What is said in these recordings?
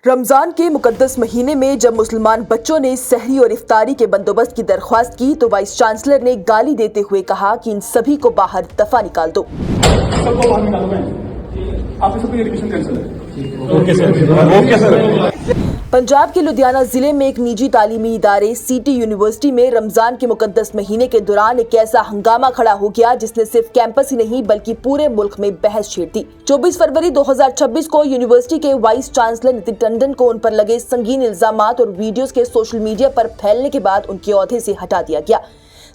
रमजान के मुकद्दस महीने में जब मुसलमान बच्चों ने सहरी और इफ्तारी के बंदोबस्त की दरख्वास्त की तो वाइस चांसलर ने गाली देते हुए कहा कि इन सभी को बाहर दफा निकाल दो। सबको बाहर निकालो मैं। आपकी सबकी एजुकेशन कैंसिल है। Okay sir. पंजाब के लुधियाना जिले में एक निजी तालीमी इदारे सिटी यूनिवर्सिटी में रमजान के मुकद्दस महीने के दौरान एक ऐसा हंगामा खड़ा हो गया जिसने सिर्फ कैंपस ही नहीं बल्कि पूरे मुल्क में बहस छेड़ दी। 24 फरवरी 2026 को यूनिवर्सिटी के वाइस चांसलर नितिन टंडन को उन पर लगे संगीन इल्जामात और वीडियोस के सोशल मीडिया पर फैलने के बाद उनके ओहदे से हटा दिया गया।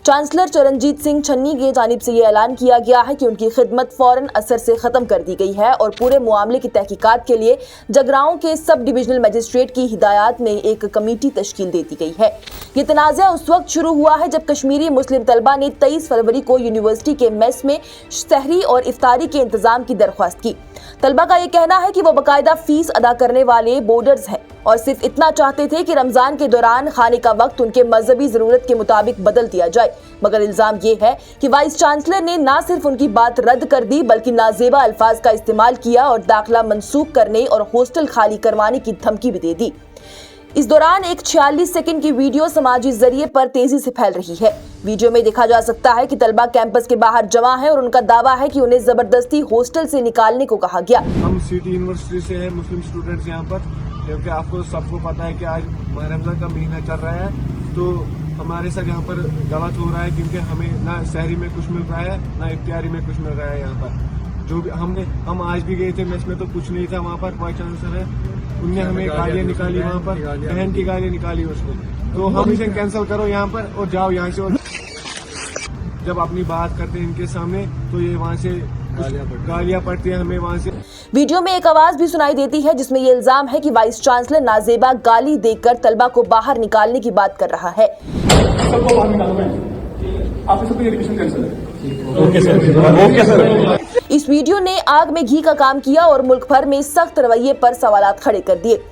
चांसलर चरणजीत सिंह छन्नी की जानिब से ये ऐलान किया गया है कि उनकी खिदमत फौरन असर से खत्म कर दी गई है और पूरे मामले की तहकीकात के लिए जगराओं के सब डिविजनल मजिस्ट्रेट की हिदायत में एक कमेटी तश्कील दे दी गई है। ये तनाज़ा उस वक्त शुरू हुआ है जब कश्मीरी मुस्लिम तलबा ने 23 फरवरी को यूनिवर्सिटी के मेस में सहरी और इफ्तारी के इंतजाम की दरख्वास्त की। तलबा का ये कहना है कि वो बाकायदा फीस अदा करने वाले बोर्डर्स हैं और सिर्फ इतना चाहते थे कि रमजान के दौरान खाने का वक्त उनके मजहबी जरूरत के मुताबिक बदल दिया जाए। मगर इल्जाम ये है कि वाइस चांसलर ने न सिर्फ उनकी बात रद्द कर दी बल्कि नाजेबा अल्फाज का इस्तेमाल किया और दाखिला मंसूख करने और हॉस्टल खाली करवाने की धमकी भी दे दी। इस दौरान एक 46 सेकंड की वीडियो समाजी जरिए पर तेजी से फैल रही है। वीडियो में देखा जा सकता है कि तलबा कैंपस के बाहर जमा है और उनका दावा है कि उन्हें जबरदस्ती हॉस्टल से निकालने को कहा गया। हम सिटी यूनिवर्सिटी से हैं, मुस्लिम स्टूडेंट्स यहाँ पर, क्योंकि आपको सबको पता है कि आज रमजान का महीना चल रहा है, तो हमारे साथ यहाँ पर गलत हो रहा है क्योंकि हमें ना शहरी में कुछ मिल रहा है ना इफ्तारी में कुछ मिल रहा है। यहाँ पर जो भी हम आज भी गए थे मेस में तो कुछ नहीं था, वहाँ पर वाइस चांसलर है, उनने हमें गालियाँ निकाली, वहाँ पर बहन की गालियाँ निकाली उसने, तो हम इसे कैंसिल करो यहाँ पर और जाओ यहाँ से। और जब अपनी बात करते हैं इनके सामने तो ये वहाँ से गालियाँ पड़ती हैं हमें वहाँ से। वीडियो में एक आवाज भी सुनाई देती है जिसमें ये इल्जाम है कि वाइस चांसलर नाजेबा गाली देकर तलबा को बाहर निकालने की बात कर रहा है। सबको बाहर निकालो मैं। आपकी सबकी एजुकेशन कैंसिल है। Okay sir. इस वीडियो ने आग में घी का काम किया और मुल्क भर में सख्त रवैये पर सवालात खड़े कर दिए।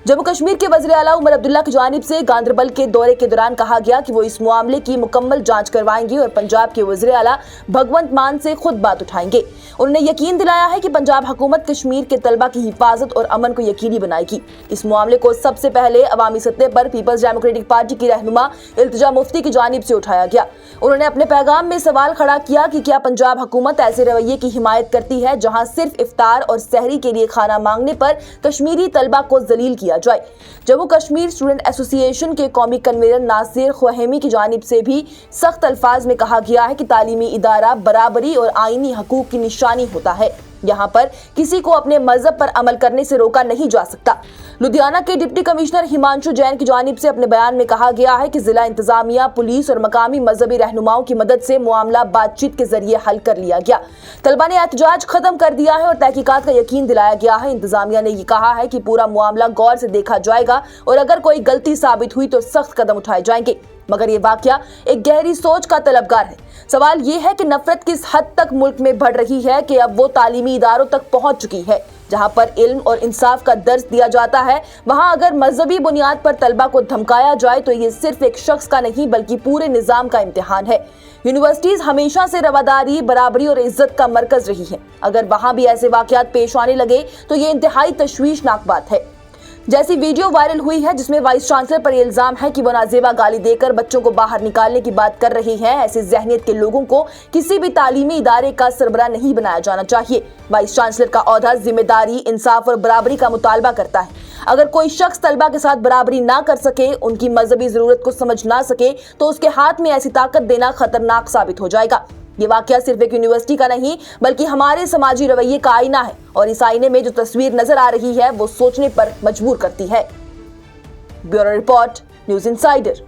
जम्मू कश्मीर के वज़ीर आला उमर अब्दुल्ला की जानिब से गांदरबल के दौरे के दौरान कहा गया कि वो इस मामले की मुकम्मल जांच करवाएंगे और पंजाब के वज़ीर आला भगवंत मान से खुद बात उठाएंगे। उन्होंने यकीन दिलाया है कि पंजाब हुकूमत कश्मीर के तलबा की हिफाजत और अमन को यकीनी बनाएगी। इस मामले को सबसे पहले अवामी सतह पर पीपल्स डेमोक्रेटिक पार्टी की रहनुमा इल्तिजा मुफ्ती की जानिब से उठाया गया। उन्होंने अपने पैगाम में सवाल खड़ा किया कि क्या पंजाब हुकूमत ऐसे रवैये की हिमायत करती है जहाँ सिर्फ इफ्तार और सहरी के लिए खाना मांगने पर कश्मीरी तलबा को जलील किया जाए। जम्मू कश्मीर स्टूडेंट एसोसिएशन के कौमी कन्वीनर नासिर ख्वाहिमी की जानिब से भी सख्त अल्फाज में कहा गया है कि तालीमी इदारा बराबरी और आईनी हकूक की निशानी होता है। यहाँ पर किसी को अपने मजहब पर अमल करने से रोका नहीं जा सकता। लुधियाना के डिप्टी कमिश्नर हिमांशु जैन की जानिब से अपने बयान में कहा गया है कि जिला इंतजामिया, पुलिस और मकामी मजहबी रहनुमाओं की मदद से मामला बातचीत के जरिए हल कर लिया गया। तलबा ने एहतजाज खत्म कर दिया है और तहकीकात का यकीन दिलाया गया है। इंतजामिया ने ये कहा है कि पूरा मामला गौर से देखा जाएगा और अगर कोई गलती साबित हुई तो सख्त कदम उठाए जाएंगे। मगर ये वाकया एक गहरी सोच का तलबगार है। सवाल ये है कि नफरत किस हद तक मुल्क में बढ़ रही है कि अब वो तालीमी इदारों तक पहुंच चुकी है जहां पर इल्म और इंसाफ का दर्स दिया जाता है, वहां अगर मजहबी बुनियाद पर तलबा को धमकाया जाए तो ये सिर्फ एक शख्स का नहीं बल्कि पूरे निजाम का इम्तिहान है। यूनिवर्सिटीज हमेशा से रवादारी, बराबरी और इज्जत का मरकज रही है। अगर वहां भी ऐसे वाकयात पेश आने लगे तो ये इंतहाई तशवीशनाक बात है। जैसी वीडियो वायरल हुई है जिसमें वाइस चांसलर पर इल्जाम है कि वो नाजेबा गाली देकर बच्चों को बाहर निकालने की बात कर रहे हैं, ऐसे ज़हनियत के लोगों को किसी भी तालीमी इदारे का सरबराह नहीं बनाया जाना चाहिए। वाइस चांसलर का ओहदा जिम्मेदारी, इंसाफ और बराबरी का मुतालबा करता है। अगर कोई शख्स तलबा के साथ बराबरी ना कर सके, उनकी मजहबी जरूरत को समझ ना सके तो उसके हाथ में ऐसी ताकत देना खतरनाक साबित हो जाएगा। ये वाकया सिर्फ एक यूनिवर्सिटी का नहीं बल्कि हमारे समाजी रवैये का आईना है और इस आईने में जो तस्वीर नजर आ रही है वो सोचने पर मजबूर करती है। Bureau report, news insider.